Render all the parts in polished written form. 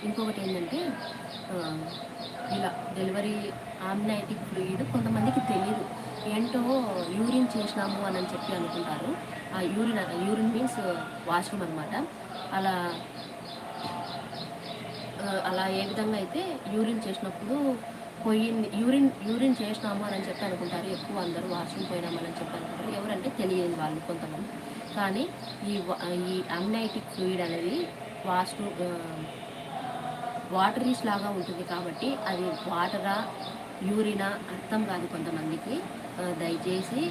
ఇంకొకటి ఏంటంటే ఇలా డెలివరీ ఆమ్నైటిక్ ఫ్లూయిడ్ కొంతమందికి తెలియదు. ఏంటో యూరిన్ చేసినాము అని చెప్పి అనుకుంటారు. ఆ యూరిన్ మీన్స్ వాష్రూమ్ అనమాట. అలా అలా ఏ విధంగా అయితే యూరిన్ చేసినప్పుడు పోయింది, యూరిన్ చేసినాము అని చెప్పి అనుకుంటారు. ఎక్కువ అందరూ వాష్రూమ్ పోయినామని చెప్పి అనుకుంటారు. ఎవరంటే తెలియని వాళ్ళు కొంతమంది. కానీ ఈ అమ్నైటిక్ ఫ్లూయిడ్ అనేది వాష్రూమ్ వాటరీస్ లాగా ఉంటుంది కాబట్టి అది వాటరా యూరినా అర్థం కాదు కొంతమందికి. దయచేసి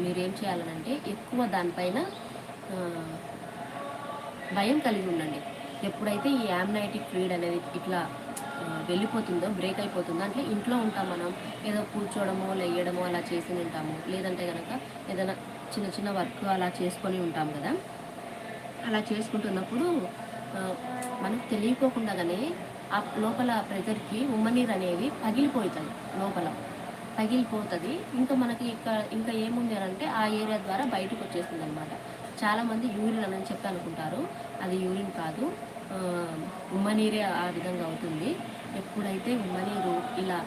మీరేం చేయాలనంటే ఎక్కువ దానిపైన భయం కలిగి ఉండండి. ఎప్పుడైతే ఈ యామ్నైటిక్ ఫ్లూయిడ్ అనేది ఇట్లా వెళ్ళిపోతుందో, బ్రేక్ అయిపోతుందో, అంటే ఇంట్లో ఉంటాం మనం, ఏదో కూర్చోవడమో లేయడమో అలా చేసి ఉంటాము. లేదంటే కనుక ఏదైనా చిన్న చిన్న వర్క్ అలా చేసుకొని ఉంటాం కదా. అలా చేసుకుంటున్నప్పుడు మనకు తెలియకోకుండానే ఆ లోపల ప్రెజర్కి ఉమ్మనీరు అనేవి పగిలిపోతుంది, లోపల పగిలిపోతుంది. ఇంకా మనకి ఇంకా ఏముంది అని అంటే ఆ ఏరియా ద్వారా బయటకు వచ్చేస్తుంది అనమాట. చాలామంది యూరిన్ అని చెప్పి అనుకుంటారు. అది యూరిన్ కాదు, ఉమ్మనీరే ఆ విధంగా అవుతుంది. ఎప్పుడైతే ఉమ్మనీరు ఇలా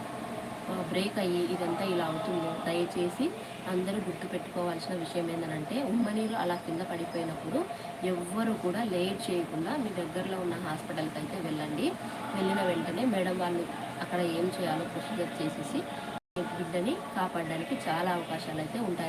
బ్రేక్ అయ్యి ఇదంతా ఇలా అవుతుందో దయచేసి అందరూ గుర్తుపెట్టుకోవాల్సిన విషయం ఏంటంటే ఉమ్మనీరు అలా కింద పడిపోయినప్పుడు ఎవ్వరు కూడా లేట్ చేయకుండా మీ దగ్గరలో ఉన్న హాస్పిటల్కి అయితే వెళ్ళండి. వెళ్ళిన వెంటనే మేడం వాళ్ళు అక్కడ ఏం చేయాలో ప్రొసీజర్ చేసేసి బిడ్డని కాపాడడానికి చాలా అవకాశాలు అయితే ఉంటాయి.